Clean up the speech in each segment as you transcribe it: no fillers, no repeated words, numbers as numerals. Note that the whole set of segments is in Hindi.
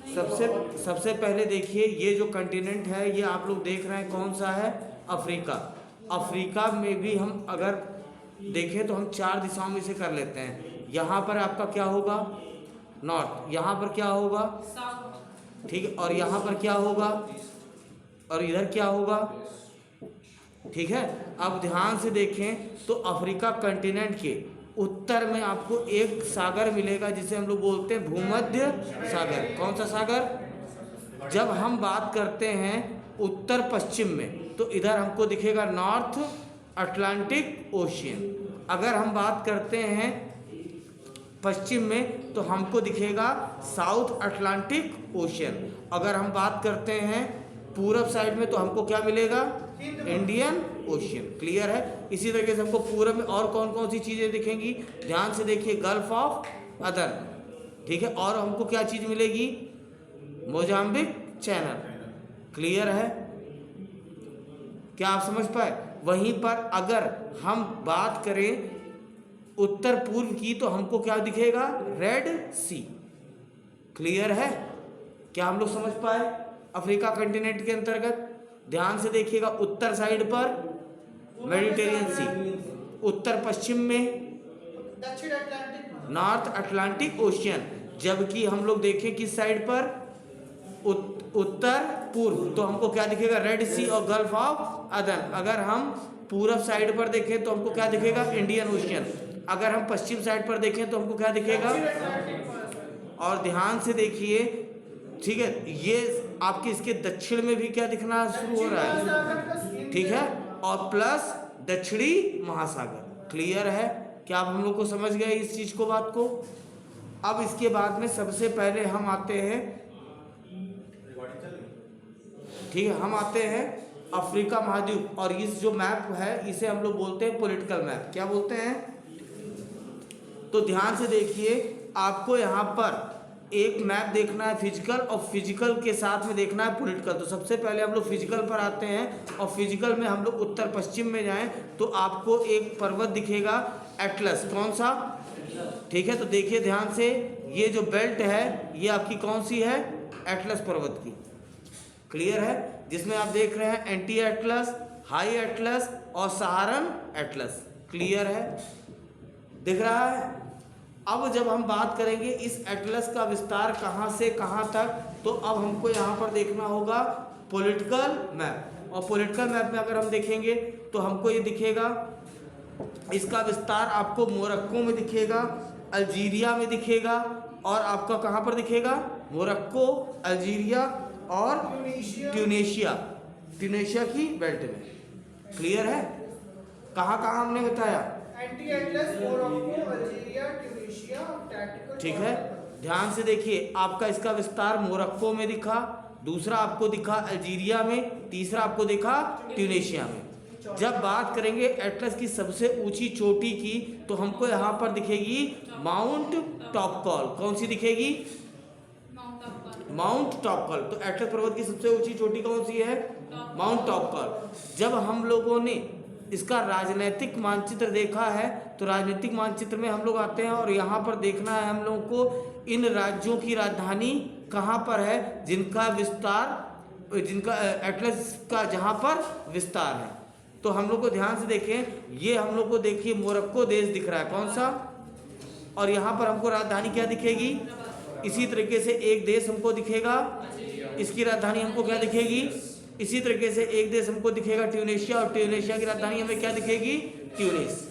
सबसे पहले देखिए, ये जो कंटिनेंट है ये आप लोग देख रहे हैं कौन सा है? अफ्रीका। अफ्रीका में भी हम अगर देखें तो हम 4 दिशाओं में से कर लेते हैं। यहाँ पर आपका क्या होगा? नॉर्थ। यहाँ पर क्या होगा? ठीक है। और यहाँ पर क्या होगा? और इधर क्या होगा? ठीक है। अब ध्यान से देखें तो अफ्रीका कंटिनेंट के उत्तर में आपको एक सागर मिलेगा जिसे हम लोग बोलते हैं भूमध्य सागर। कौन सा सागर? जब हम बात करते हैं उत्तर पश्चिम में तो इधर हमको दिखेगा नॉर्थ अटलांटिक ओशियन। अगर हम बात करते हैं पश्चिम में तो हमको दिखेगा साउथ अटलांटिक ओशियन। अगर हम बात करते हैं पूरब साइड में तो हमको क्या मिलेगा? Indian ocean. क्लियर है? इसी तरीके से हमको पूरब में और कौन कौन सी चीज़ें दिखेंगी? ध्यान से देखिए, गल्फ ऑफ अदन। ठीक है। और हमको क्या चीज़ मिलेगी? Mozambique channel. क्लियर है? क्या आप समझ पाए? वहीं पर अगर हम बात करें उत्तर पूर्व की तो हमको क्या दिखेगा? रेड सी। क्लियर है? क्या हम लोग समझ पाए? अफ्रीका कंटिनेंट के अंतर्गत ध्यान से देखिएगा, उत्तर साइड पर मेडिटेरियन सी, उत्तर पश्चिम में दक्षिण अटलांटिक, नॉर्थ अटलांटिक ओशियन। जबकि हम लोग देखें किस साइड पर? उत्तर पूर्व तो हमको क्या दिखेगा? रेड सी और गल्फ ऑफ अदन। अगर हम पूरब साइड पर देखें तो हमको क्या दिखेगा? Indian ocean. अगर हम पश्चिम साइड पर देखें तो हमको क्या दिखेगा? और ध्यान से देखिए, ठीक है, ये आपके इसके दक्षिण में भी क्या दिखना शुरू हो रहा है? ठीक है। और प्लस दक्षिणी महासागर। क्लियर है? क्या आप हम लोग को समझ गए इस चीज को, बात को? अब इसके बाद में सबसे पहले हम आते हैं, ठीक है, हम आते हैं अफ्रीका महाद्वीप। और इस जो मैप है इसे हम लोग बोलते हैं पॉलिटिकल मैप। क्या बोलते हैं? तो ध्यान से देखिए, आपको यहाँ पर एक मैप देखना है फिजिकल, और फिजिकल के साथ में देखना है पॉलिटिकल। तो सबसे पहले हम लोग फिजिकल पर आते हैं, और फिजिकल में हम लोग उत्तर पश्चिम में जाएं तो आपको एक पर्वत दिखेगा, एटलस। कौन सा? ठीक है। तो देखिए ध्यान से, ये जो बेल्ट है ये आपकी कौन सी है? एटलस पर्वत की। क्लियर है? जिसमें आप देख रहे हैं एंटी एटलस, हाई एटलस और सहारन एटलस। क्लियर है? दिख रहा है? अब जब हम बात करेंगे इस एटलस का विस्तार कहाँ से कहाँ तक, तो अब हमको यहाँ पर देखना होगा पॉलिटिकल मैप। और पॉलिटिकल मैप में अगर हम देखेंगे तो हमको ये दिखेगा, इसका विस्तार आपको मोरक्को में दिखेगा, अल्जीरिया में दिखेगा, और आपका कहाँ पर दिखेगा? मोरक्को, अल्जीरिया और ट्यूनेशिया की बेल्ट में। क्लियर है? कहाँ कहाँ हमने बताया? Anti Atlas, Morocco, Algeria, Tunisia, tactical. ठीक है। ध्यान से देखिए, आपका इसका विस्तार मोरक्को में दिखा, दूसरा आपको दिखा अल्जीरिया में, तीसरा आपको दिखा ट्यूनीशिया में। जब बात करेंगे एटलस की सबसे ऊंची चोटी की तो हमको यहाँ पर दिखेगी माउंट टॉपकॉल। कौन सी दिखेगी? माउंट टॉपकॉल। तो एटलस पर्वत की सबसे ऊंची चोटी कौन सी है? माउंट टॉपकॉल। जब हम लोगों ने इसका राजनीतिक मानचित्र देखा है तो राजनीतिक मानचित्र में हम लोग आते हैं और यहाँ पर देखना है हम लोगों को इन राज्यों की राजधानी कहाँ पर है, जिनका विस्तार, जिनका एटलस का जहाँ पर विस्तार है। तो हम लोग को ध्यान से देखें, ये हम लोग को देखिए मोरक्को देश दिख रहा है, कौन सा? और यहाँ पर हमको राजधानी क्या दिखेगी? इसी तरीके से एक देश हमको दिखेगा, इसकी राजधानी हमको क्या दिखेगी? इसी तरीके से एक देश हमको दिखेगा ट्यूनीशिया, और ट्यूनीशिया की राजधानी हमें क्या दिखेगी? ट्यूनिस।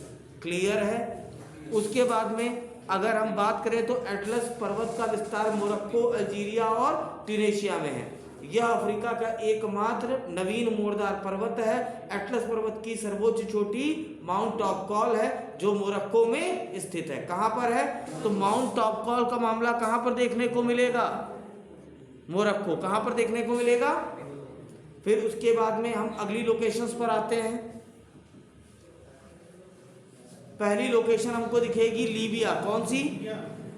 क्लियर है? उसके बाद में अगर हम बात करें तो एटलस पर्वत का विस्तार मोरक्को, अल्जीरिया और ट्यूनीशिया में है। यह अफ्रीका का एकमात्र नवीन मोड़दार पर्वत है। एटलस पर्वत की सर्वोच्च चोटी माउंट टॉपकॉल है जो मोरक्को में स्थित है। कहाँ पर है? तो माउंट टॉपकॉल का मामला कहाँ पर देखने को मिलेगा? मोरक्को। कहाँ पर देखने को मिलेगा? फिर उसके बाद में हम अगली लोकेशंस पर आते हैं। पहली लोकेशन हमको दिखेगी लीबिया। कौन सी?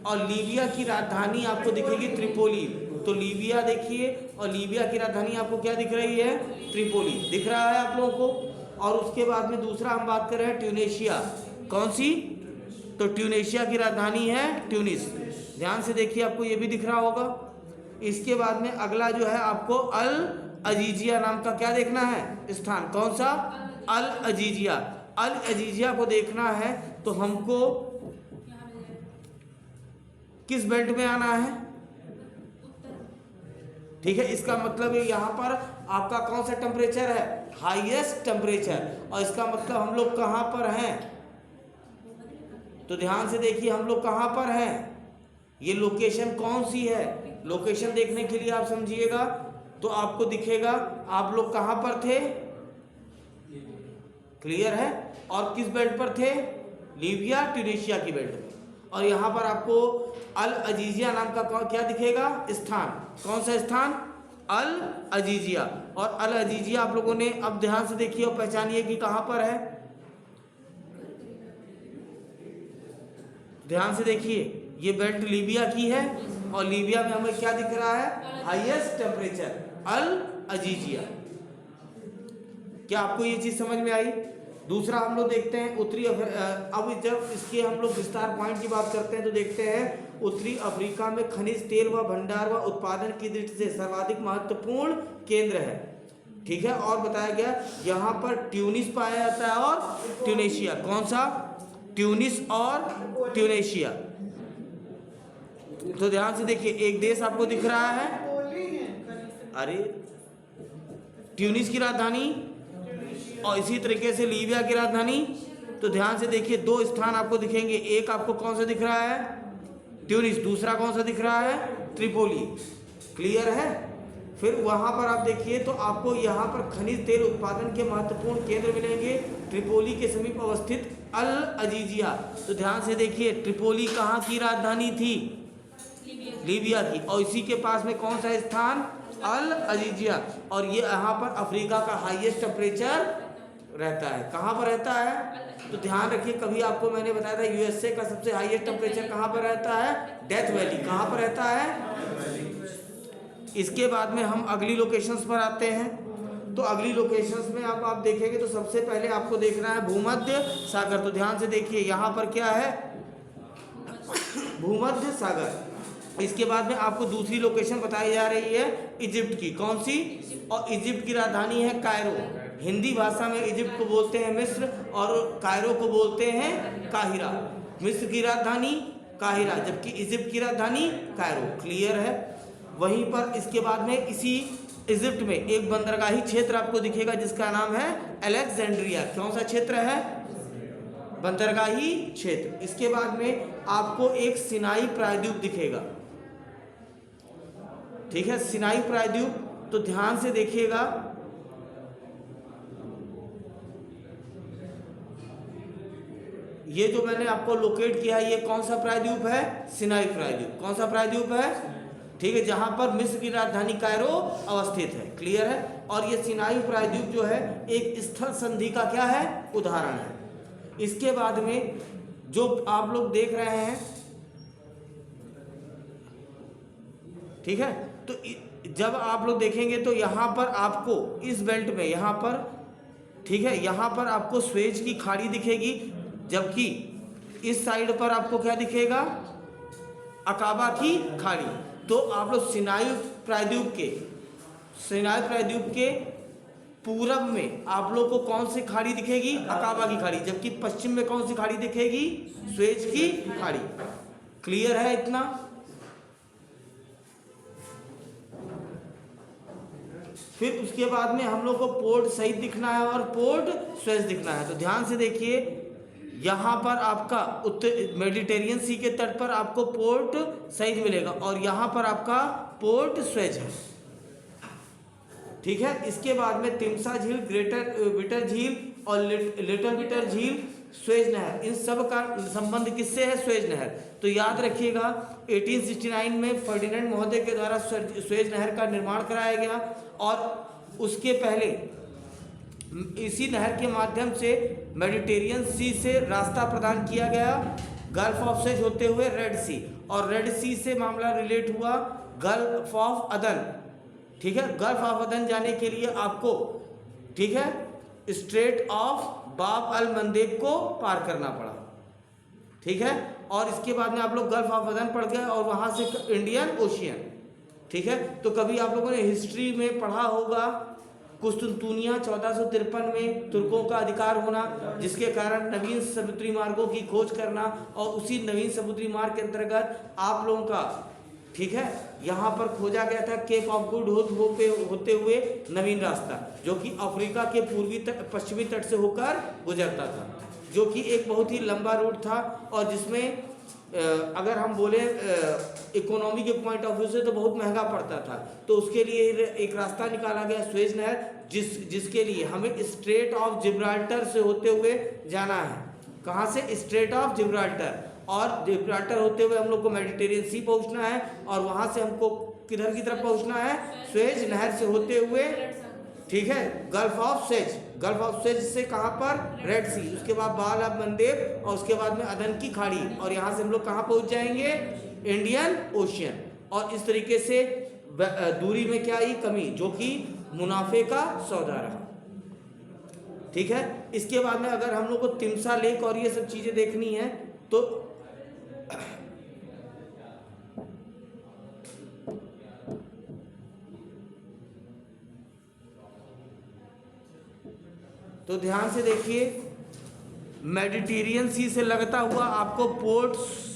और लीबिया की राजधानी आपको दिखेगी त्रिपोली। तो लीबिया देखिए, और लीबिया की राजधानी आपको क्या दिख रही है? त्रिपोली। दिख रहा है आप लोगों को? और उसके बाद में दूसरा हम बात कर रहे हैं ट्यूनीशिया। कौन सी? तो ट्यूनीशिया की राजधानी है ट्यूनिस। ध्यान से देखिए, आपको ये भी दिख रहा होगा। इसके बाद में अगला जो है आपको अल अजीजिया नाम का क्या देखना है स्थान, कौन सा, अल अजीजिया। अल अजीजिया को देखना है तो हमको किस बेल्ट में आना है, ठीक है। इसका मतलब यहाँ पर आपका कौन सा टेम्परेचर है, हाईएस्ट टेम्परेचर, और इसका मतलब हम लोग कहाँ पर हैं, तो ध्यान से देखिए हम लोग कहाँ पर हैं, ये लोकेशन कौन सी है। लोकेशन देखने के लिए आप समझिएगा तो आपको दिखेगा आप लोग कहाँ पर थे, क्लियर है, और किस बेल्ट पर थे, लीबिया ट्यूनीशिया की बेल्ट में। और यहाँ पर आपको अल अजीजिया नाम का क्या दिखेगा स्थान, कौन सा स्थान, अल अजीजिया। और अल अजीजिया आप लोगों ने अब ध्यान से देखिए और पहचानिए कि कहाँ पर है, ध्यान से देखिए ये बेल्ट लीबिया की है और लीबिया में हमें क्या दिख रहा है, हाईएस्ट टेम्परेचर, अल अजीजिया। क्या आपको ये चीज समझ में आई। दूसरा हम लोग देखते हैं उत्तरी अब जब इसके हम लोग विस्तार पॉइंट की बात करते हैं तो देखते हैं उत्तरी अफ्रीका में खनिज तेल व भंडार व उत्पादन की दृष्टि से सर्वाधिक महत्वपूर्ण केंद्र है, ठीक है। और बताया गया यहाँ पर ट्यूनिस पाया जाता है और ट्यूनीशिया, कौन सा, ट्यूनिस और ट्यूनीशिया। तो ध्यान से देखिए एक देश आपको दिख रहा है, अरे ट्यूनिस की राजधानी और इसी तरीके से लीबिया की राजधानी। तो ध्यान से देखिए दो स्थान आपको दिखेंगे, एक आपको कौन सा दिख रहा है, ट्यूनिस, दूसरा कौन सा दिख रहा है, त्रिपोली, क्लियर है। फिर वहां पर आप देखिए तो आपको यहाँ पर खनिज तेल उत्पादन के महत्वपूर्ण केंद्र मिलेंगे, ट्रिपोली के समीप अवस्थित अल अजीजिया। तो ध्यान से देखिए ट्रिपोली कहाँ की राजधानी थी, लीबिया की, और इसी के पास में कौन सा स्थान, अल अजीजिया। और ये यहाँ पर अफ्रीका का हाईएस्ट टेम्परेचर रहता है, कहाँ पर रहता है, तो ध्यान रखिए कभी आपको मैंने बताया था यूएसए का सबसे हाईएस्ट टेम्परेचर कहाँ पर रहता है, डेथ वैली, कहाँ पर रहता है। इसके बाद में हम अगली लोकेशंस पर आते हैं। तो अगली लोकेशंस में आप देखेंगे तो सबसे पहले आपको देखना है भूमध्य सागर। तो ध्यान से देखिए यहाँ पर क्या है, भूमध्य सागर। इसके बाद में आपको दूसरी लोकेशन बताई जा रही है इजिप्ट की, कौन सी, और इजिप्ट की राजधानी है कायरो। हिंदी भाषा में इजिप्ट को बोलते हैं मिस्र और कायरो को बोलते हैं काहिरा। मिस्र की राजधानी काहिरा जबकि इजिप्ट की राजधानी कायरो, क्लियर है। वहीं पर इसके बाद में इसी इजिप्ट में एक बंदरगाही क्षेत्र आपको दिखेगा जिसका नाम है अलेक्जेंड्रिया। कौन सा क्षेत्र है, बंदरगाही क्षेत्र। इसके बाद में आपको एक सिनाई प्रायद्वीप दिखेगा, ठीक है, सिनाई प्रायद्वीप। तो ध्यान से देखिएगा, ये जो मैंने आपको लोकेट किया है ये कौन सा प्रायद्वीप है, सिनाई प्रायद्वीप। कौन सा प्रायद्वीप है, ठीक है, जहां पर मिस्र की राजधानी कायरो अवस्थित है, क्लियर है। और ये सिनाई प्रायद्वीप जो है एक स्थल संधि का क्या है, उदाहरण है। इसके बाद में जो आप लोग देख रहे हैं, ठीक है, तो जब आप लोग देखेंगे तो यहाँ पर आपको इस बेल्ट में यहाँ पर, ठीक है, यहाँ पर आपको स्वेज की खाड़ी दिखेगी, जबकि इस साइड पर आपको क्या दिखेगा, अकाबा की खाड़ी। तो आप लोग सिनाई प्रायद्वीप के पूरब में आप लोग को कौन सी खाड़ी दिखेगी, अकाबा की खाड़ी, जबकि पश्चिम में कौन सी खाड़ी दिखेगी, स्वेज की खाड़ी, क्लियर है इतना। फिर उसके बाद में हम लोग को पोर्ट सईद दिखना है और पोर्ट स्वेज दिखना है। तो ध्यान से देखिए यहाँ पर आपका उत्तर मेडिटेरियन सी के तट पर आपको पोर्ट सईद मिलेगा और यहाँ पर आपका पोर्ट स्वेज है, ठीक है। इसके बाद में तिमसा झील, ग्रेटर बिटर झील और लिटिल बिटर झील, स्वेज नहर, इन सब का संबंध किससे है, स्वेज नहर। तो याद रखिएगा 1869 में फर्डिनेंड महोदय के द्वारा स्वेज नहर का निर्माण कराया गया और उसके पहले इसी नहर के माध्यम से मेडिटेरियन सी से रास्ता प्रदान किया गया गल्फ ऑफ सेज होते हुए रेड सी, और रेड सी से मामला रिलेट हुआ गल्फ ऑफ अदन, ठीक है। गल्फ ऑफ अदन जाने के लिए आपको, ठीक है, स्ट्रेट ऑफ बाब अल मंदेब को पार करना पड़ा, ठीक है। और इसके बाद में आप लोग गल्फ ऑफ अदन पड़ गए और वहां से इंडियन ओशियन, ठीक है। तो कभी आप लोगों ने हिस्ट्री में पढ़ा होगा कुस्तुनतुनिया 1453 में तुर्कों का अधिकार होना, जिसके कारण नवीन समुद्री मार्गों की खोज करना, और उसी नवीन समुद्री मार्ग के अंतर्गत आप लोगों का, ठीक है, यहाँ पर खोजा गया था केप ऑफ गुड होप पे होते हुए नवीन रास्ता, जो कि अफ्रीका के पूर्वी तट पश्चिमी तट से होकर गुजरता था, जो कि एक बहुत ही लंबा रूट था, और जिसमें अगर हम बोले इकोनॉमी के पॉइंट ऑफ व्यू से तो बहुत महंगा पड़ता था। तो उसके लिए एक रास्ता निकाला गया सुएज नहर, जिसके लिए हमें स्ट्रेट ऑफ जिब्राल्टर से होते हुए जाना है। कहाँ से? स्ट्रेट ऑफ जिब्राल्टर, और जिब्राल्टर होते हुए हम लोग को मेडिटेरियन सी पहुंचना है, और वहाँ से हमको किधर की तरफ पहुंचना है? सुएज नहर से होते हुए, ठीक है, gulf of Suez. Gulf of Suez से कहाँ पर? रेड सी, उसके बाद बाल ऑफ मंदेब, और उसके बाद में अदन की खाड़ी, और यहाँ से हम लोग कहाँ पहुँच जाएंगे? Indian ocean. और इस तरीके से दूरी में क्या आई? कमी, जो कि मुनाफे का सौदा रहा, ठीक है। इसके बाद में अगर हम लोग को तिमसा लेक और ये सब चीज़ें देखनी है तो ध्यान से देखिए, मेडिटेरियन सी से लगता हुआ आपको पोर्ट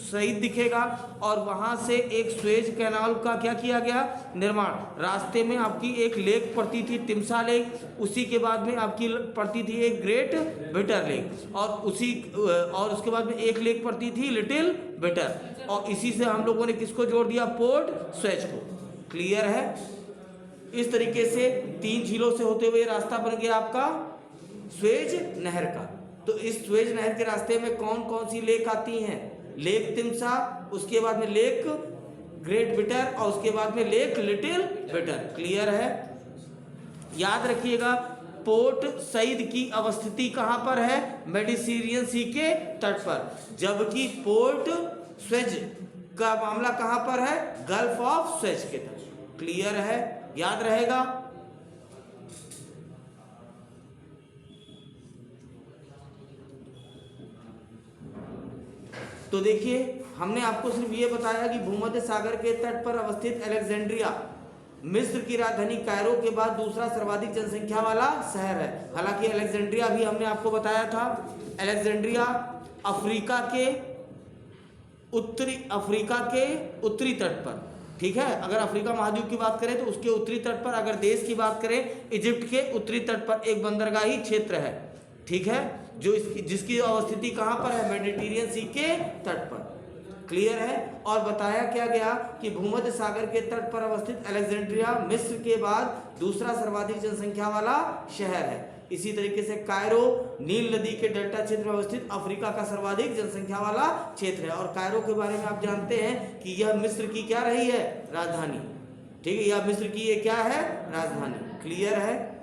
सईद दिखेगा, और वहाँ से एक सुएज कैनाल का क्या किया गया? निर्माण। रास्ते में आपकी एक लेक पड़ती थी, तिमसा लेक, उसी के बाद में आपकी पड़ती थी एक ग्रेट बिटर लेक, और उसके बाद में एक लेक पड़ती थी लिटिल बिटर, और इसी से हम लोगों ने किसको जोड़ दिया? पोर्ट सुएज को। क्लियर है? इस तरीके से 3 झीलों से होते हुए रास्ता बन गया आपका सुएज नहर का। तो इस सुएज नहर के रास्ते में कौन कौन सी लेक आती हैं? लेक तिमसा, उसके बाद में लेक ग्रेट बिटर, और उसके बाद में लेक लिटिल बिटर। क्लियर है? याद रखिएगा, पोर्ट सईद की अवस्थिति कहाँ पर है? मेडिटेरियन सी के तट पर, जबकि पोर्ट सुएज का मामला कहाँ पर है? गल्फ ऑफ सुएज के तट। क्लियर है? याद रहेगा। तो देखिए, हमने आपको सिर्फ ये बताया कि भूमध्य सागर के तट पर अवस्थित अलेक्जेंड्रिया मिस्र की राजधानी कायरो के बाद दूसरा सर्वाधिक जनसंख्या वाला शहर है। हालांकि अलेक्जेंड्रिया भी हमने आपको बताया था, अलेक्जेंड्रिया अफ्रीका के उत्तरी तट पर, ठीक है। अगर अफ्रीका महाद्वीप की बात करें तो उसके उत्तरी तट पर, अगर देश की बात करें इजिप्ट के उत्तरी तट पर एक बंदरगाही क्षेत्र है, ठीक है, जिसकी अवस्थिति कहाँ पर है? मेडिटेरियन सी के तट पर। क्लियर है? और बताया क्या गया कि भूमध्य सागर के तट पर अवस्थित अलेक्जेंड्रिया मिस्र के बाद दूसरा सर्वाधिक जनसंख्या वाला शहर है। इसी तरीके से कायरो नील नदी के डेल्टा क्षेत्र में अवस्थित अफ्रीका का सर्वाधिक जनसंख्या वाला क्षेत्र है। और कायरो के बारे में आप जानते हैं कि यह मिस्र की क्या रही है? राजधानी, ठीक है, यह मिस्र की ये क्या है? राजधानी। क्लियर है?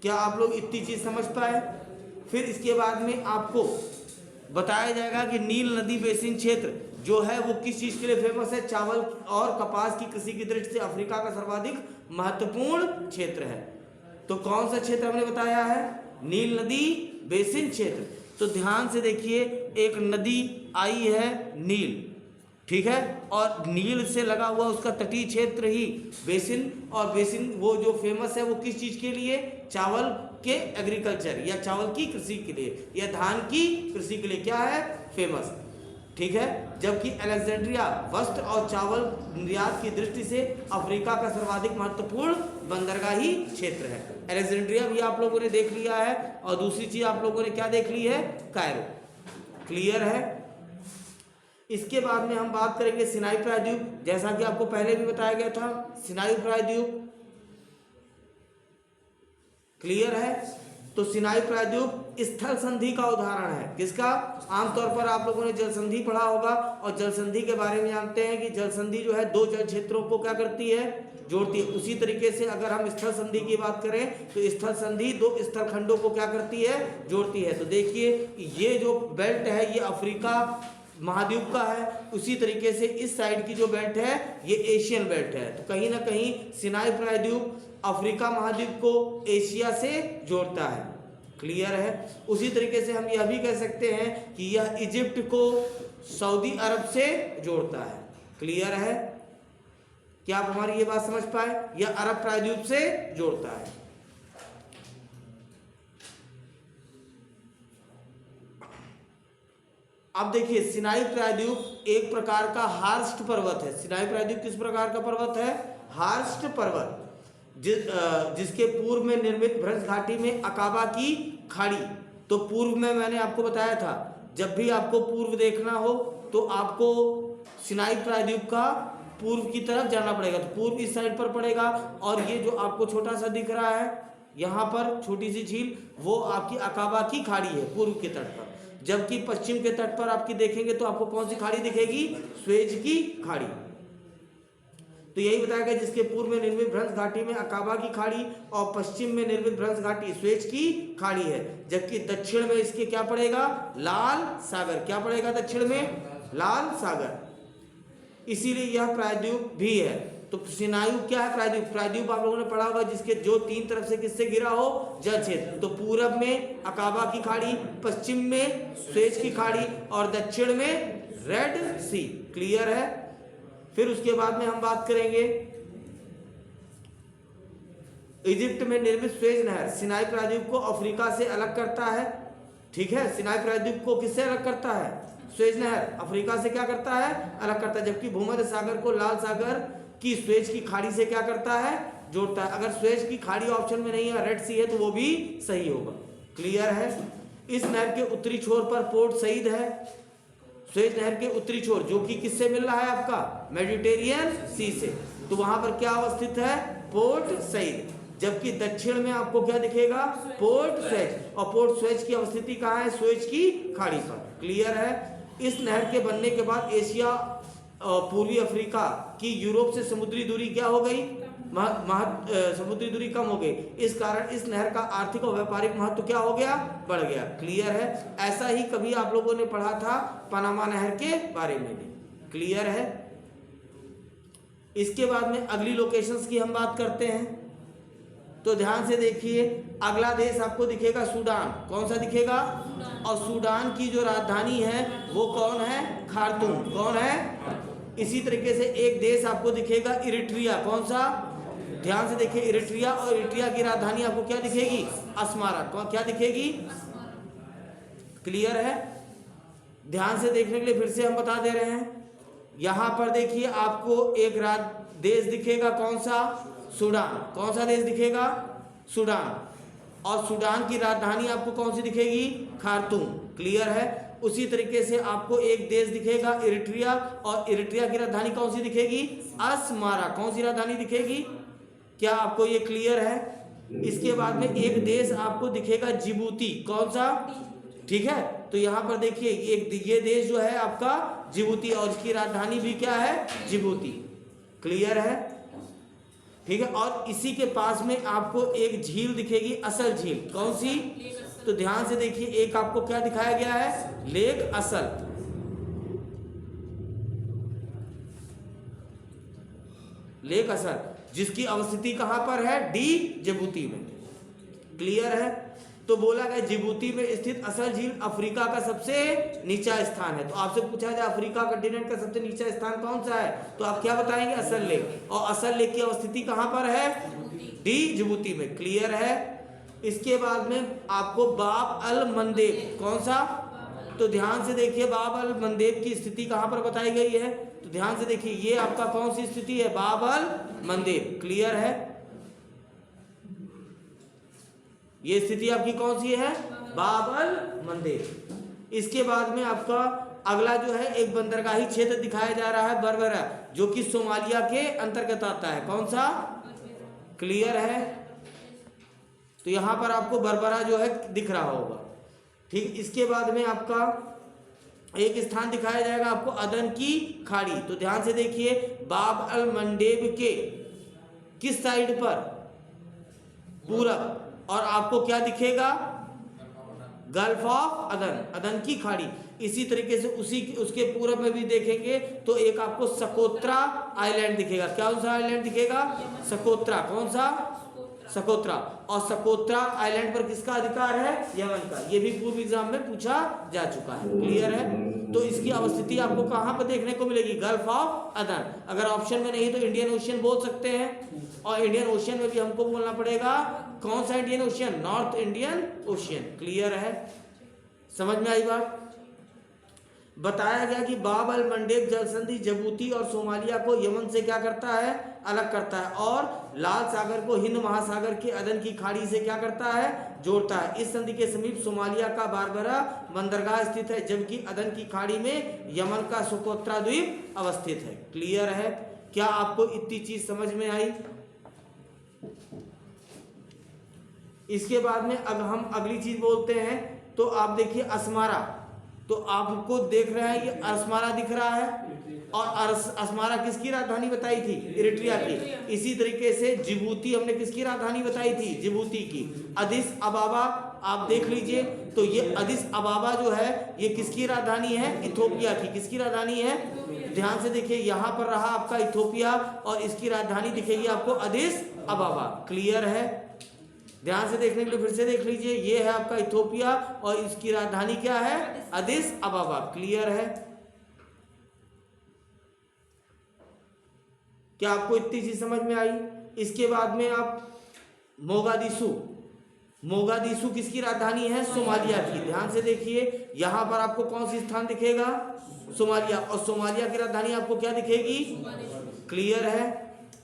क्या आप लोग इतनी चीज समझ पाए? फिर इसके बाद में आपको बताया जाएगा कि नील नदी बेसिन क्षेत्र जो है वो किस चीज के लिए फेमस है? चावल और कपास की कृषि की दृष्टि से अफ्रीका का सर्वाधिक महत्वपूर्ण क्षेत्र है। तो कौन सा क्षेत्र हमने बताया है? नील नदी बेसिन क्षेत्र। तो ध्यान से देखिए, एक नदी आई है नील, ठीक है, और नील से लगा हुआ उसका तटीय क्षेत्र ही बेसिन, और बेसिन वो जो फेमस है वो किस चीज के लिए? चावल के एग्रीकल्चर या चावल की कृषि के लिए या धान की कृषि के लिए क्या है? फेमस, ठीक है। जबकि अलेक्जेंड्रिया वस्त्र और चावल निर्यात की दृष्टि से अफ्रीका का सर्वाधिक महत्वपूर्ण बंदरगाही क्षेत्र है। अलेक्जेंड्रिया भी आप लोगों ने देख लिया है, और दूसरी चीज आप लोगों ने क्या देख ली है? कायरो। क्लियर है? इसके बाद में हम बात करेंगे सिनाई प्रायद्वीप, जैसा कि आपको पहले भी बताया गया था, सिनाई प्रायद्वीप। क्लियर है? तो सिनाई प्रायद्वीप स्थल संधि का उदाहरण है। किसका? आमतौर पर आप लोगों ने जल संधि पढ़ा होगा, और जल संधि के बारे में जानते हैं कि जल संधि जो है दो जल क्षेत्रों को क्या करती है? जोड़ती है। उसी तरीके से अगर हम स्थल संधि की बात करें तो स्थल संधि दो स्थल खंडों को क्या करती है? जोड़ती है। तो देखिए, ये जो बेल्ट है ये अफ्रीका महाद्वीप का है, उसी तरीके से इस साइड की जो बेल्ट है ये एशियन बेल्ट है। तो कहीं ना कहीं सिनाई प्रायद्वीप अफ्रीका महाद्वीप को एशिया से जोड़ता है। क्लियर है? उसी तरीके से हम यह भी कह सकते हैं कि यह इजिप्ट को सऊदी अरब से जोड़ता है। क्लियर है? क्या आप हमारी ये बात समझ पाए? या अरब प्रायद्वीप से जोड़ता है। अब देखिए, सिनाई प्रायद्वीप एक प्रकार का हार्स्ट पर्वत है। सिनाई प्रायद्वीप किस प्रकार का पर्वत है? हार्स्ट पर्वत, जिसके पूर्व में निर्मित भ्रंश घाटी में अकाबा की खाड़ी। तो पूर्व में मैंने आपको बताया था, जब भी आपको पूर्व देखना हो तो आपको सिनाई प्रायद्वीप का पूर्व की तरफ जाना पड़ेगा। तो पूर्व इस साइड पर पड़ेगा, और ये जो आपको छोटा सा दिख रहा है यहाँ पर छोटी सी झील, वो आपकी अकाबा की खाड़ी है पूर्व के तट पर। जबकि पश्चिम के तट पर आपकी देखेंगे तो आपको कौन सी खाड़ी दिखेगी? स्वेज की खाड़ी। तो यही बताया गया, जिसके पूर्व में निर्मित भ्रंश घाटी में अकाबा की खाड़ी और पश्चिम में निर्मित भ्रंश घाटी स्वेज की खाड़ी है। जबकि दक्षिण में इसके क्या पड़ेगा? लाल सागर। क्या पड़ेगा दक्षिण में? लाल सागर। इसीलिए यह प्रायद्वीप भी है। तो सिनाई क्या है? प्रायद्वीप। प्रायद्वीप आप लोगों ने पढ़ा होगा, जिसके जो तीन तरफ से किससे घिरा हो? जल क्षेत्र। तो पूरब में अकाबा की खाड़ी, पश्चिम में स्वेज की खाड़ी और दक्षिण में रेड सी। क्लियर है? फिर उसके बाद में हम बात करेंगे इजिप्ट में निर्मित स्वेज नहर सिनाई प्रायद्वीप को अफ्रीका से अलग करता है। ठीक है, सिनाई प्रायद्वीप को किससे अलग करता है? स्वेज नहर अफ्रीका से क्या करता है? अलग करता है। जबकि भूमध्य सागर को लाल सागर की स्वेज की खाड़ी से क्या करता है? जोड़ता है। अगर स्वेज की खाड़ी ऑप्शन में नहीं है, रेड सी है, तो वो भी सही होगा। क्लियर है? इस नहर के उत्तरी छोर पर पोर्ट सईद है। स्वेज नहर के उत्तरी छोर, जो कि किससे मिल रहा है? आपका मेडिटेरियन सी से। तो वहां पर क्या अवस्थित है? Port Said. जबकि दक्षिण में आपको क्या दिखेगा? Port Suez. और पोर्ट स्वेज की अवस्थिति कहाँ है? स्वेज की खाड़ी पर। क्लियर है? इस नहर के बनने के बाद एशिया और पूर्वी अफ्रीका की यूरोप से समुद्री दूरी क्या हो गई? समुद्री दूरी कम हो गई। इस कारण इस नहर का आर्थिक और व्यापारिक महत्व क्या हो गया? बढ़ गया। क्लियर है? ऐसा ही कभी आप लोगों ने पढ़ा था पनामा नहर के बारे में भी। क्लियर है? इसके बाद में अगली लोकेशंस की हम बात करते हैं। तो ध्यान से देखिए, अगला देश आपको दिखेगा सूडान। कौन सा दिखेगा? और सूडान की जो राजधानी है वो कौन है? खार्तूम। कौन है? इसी तरीके से एक देश आपको दिखेगा इरिट्रिया। कौन सा? ध्यान से देखिए, इरिट्रिया। और इरिट्रिया की राजधानी आपको क्या दिखेगी? अस्मारा। क्या दिखेगी? क्लियर है? ध्यान से देखने के लिए फिर से हम बता दे रहे हैं। यहां पर देखिए, आपको एक देश दिखेगा। कौन सा? सूडान। कौन सा देश दिखेगा? सूडान। और सूडान की राजधानी आपको कौन सी दिखेगी? खार्तूम। क्लियर है? उसी तरीके से आपको एक देश दिखेगा इरिट्रिया, और इरिट्रिया की राजधानी कौन सी दिखेगी? अस्मारा। कौन सी राजधानी दिखेगी? क्या आपको ये क्लियर है? इसके बाद में एक देश आपको दिखेगा जिबूती। कौन सा? ठीक है, तो यहाँ पर देखिए, ये देश जो है आपका जिबूती, और इसकी राजधानी भी क्या है? जिबूती। क्लियर है? ठीक है। और इसी के पास में आपको एक झील दिखेगी, असल झील। कौन सी? तो ध्यान से देखिए, एक आपको क्या दिखाया गया है? लेक असल। लेक असल, जिसकी अवस्थिति कहां पर है? डी जिबूती में। क्लियर है? तो बोला गया जिबूती में स्थित असल झील अफ्रीका का सबसे नीचा स्थान है। तो आपसे पूछा जाए अफ्रीका कंटिनेंट का सबसे नीचा स्थान कौन सा है, तो आप क्या बताएंगे? असल लेक। और असल लेक की अवस्थिति कहां पर है? डी जिबूती में। क्लियर है? इसके बाद में आपको बाब अल मंदेब। कौन सा? तो ध्यान से देखिए, बाब अल मंदेब की स्थिति कहां पर बताई गई है? तो ध्यान से देखिए, ये आपका कौन सी स्थिति है? बाब अल मंदेब। क्लियर है? ये स्थिति आपकी कौन सी है? बाब अल मंदेब। इसके बाद में आपका अगला जो है एक बंदरगाही क्षेत्र दिखाया जा रहा है, बरबरा, जो कि सोमालिया के अंतर्गत आता है। कौन सा? क्लियर है? तो यहां पर आपको बरबरा जो है दिख रहा होगा। ठीक। इसके बाद में आपका एक स्थान दिखाया जाएगा आपको अदन की खाड़ी। तो ध्यान से देखिए, बाब अल मंडेब के किस साइड पर? पूरब। और आपको क्या दिखेगा? गल्फ ऑफ अदन, अदन की खाड़ी। इसी तरीके से उसके पूरब में भी देखेंगे तो एक आपको सकोत्रा आइलैंड दिखेगा। क्या सा आइलैंड दिखेगा? सकोत्रा। कौन सा? सकोत्रा। और सकोत्रा आइलैंड पर किसका अधिकार है? यमन का। ये भी पूर्व एग्जाम में पूछा जा चुका है। क्लियर है? तो इसकी अवस्थिति आपको कहाँ पर देखने को मिलेगी? गल्फ ऑफ अदन। अगर ऑप्शन में नहीं तो इंडियन ओशियन बोल सकते हैं, और इंडियन ओशियन में भी हमको बोलना पड़ेगा कौन सा Indian ocean? North Indian ocean. Clear है? समझ में आई बात? बताया गया कि बाब अल मंडेब जल संधि जिबूती और सोमालिया को यमन से क्या करता है? अलग करता है, और लाल सागर को हिंद महासागर के अदन की खाड़ी से क्या करता है? जोड़ता है। इस संधि के समीप सोमालिया का बारबरा बंदरगाह स्थित है, जबकि अदन की खाड़ी में यमन का सोकोत्रा द्वीप अवस्थित है। क्लियर है? क्या आपको इतनी चीज समझ में आई? इसके बाद में अब हम अगली चीज बोलते हैं, तो आप देखिए अस्मारा, तो आपको देख रहे हैं ये अस्मारा दिख रहा है, और अस्मारा किसकी राजधानी बताई थी? इरिट्रिया की। इसी तरीके से जिबूती हमने किसकी राजधानी बताई थी? जिबूती की। अदिस अबाबा आप देख लीजिए, तो ये अदिस अबाबा जो है ये किसकी राजधानी है? इथोपिया की। किसकी राजधानी है? ध्यान से देखिए, यहाँ पर रहा आपका इथोपिया, और इसकी राजधानी दिखेगी आपको अदिस अबाबा। क्लियर है? ध्यान से देखने के लिए फिर से देख लीजिए, ये है आपका इथोपिया, और इसकी राजधानी क्या है? अदिस अबाबा। क्लियर है? क्या आपको इतनी चीज समझ में आई? इसके बाद में आप मोगादिशु, मोगादिशु किसकी राजधानी है? सोमालिया की। ध्यान से देखिए, यहां पर आपको कौन सी स्थान दिखेगा? सोमालिया, और सोमालिया की राजधानी आपको क्या दिखेगी? क्लियर है?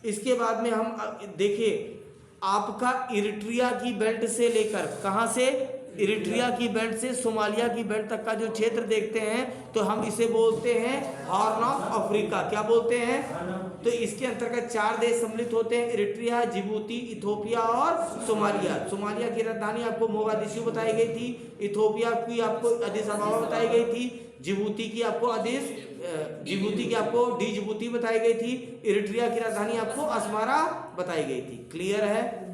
इसके बाद में हम देखिए, आपका इरिट्रिया की बेल्ट से लेकर, कहां से? इरिट्रिया की बेल्ट से सोमालिया की बेल्ट तक का जो क्षेत्र देखते हैं, तो हम इसे बोलते हैं हॉर्न ऑफ अफ्रीका। क्या बोलते हैं? तो इसके अंतर्गत 4 देश सम्मिलित होते हैं, इरिट्रिया, जिबूती, इथोपिया और सोमालिया। सोमालिया की राजधानी आपको मोगादिशु बताई गई थी, इथोपिया की आपको अदिस अबाबा बताई गई थी, जिबूती की आपको डी जिबूती बताई गई थी, इरिट्रिया की राजधानी आपको अस्मारा बताई गई थी। क्लियर है?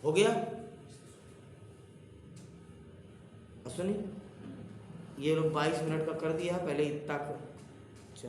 हो गया? सुनिए, ये लोग 22 मिनट का कर दिया है, पहले इतना चल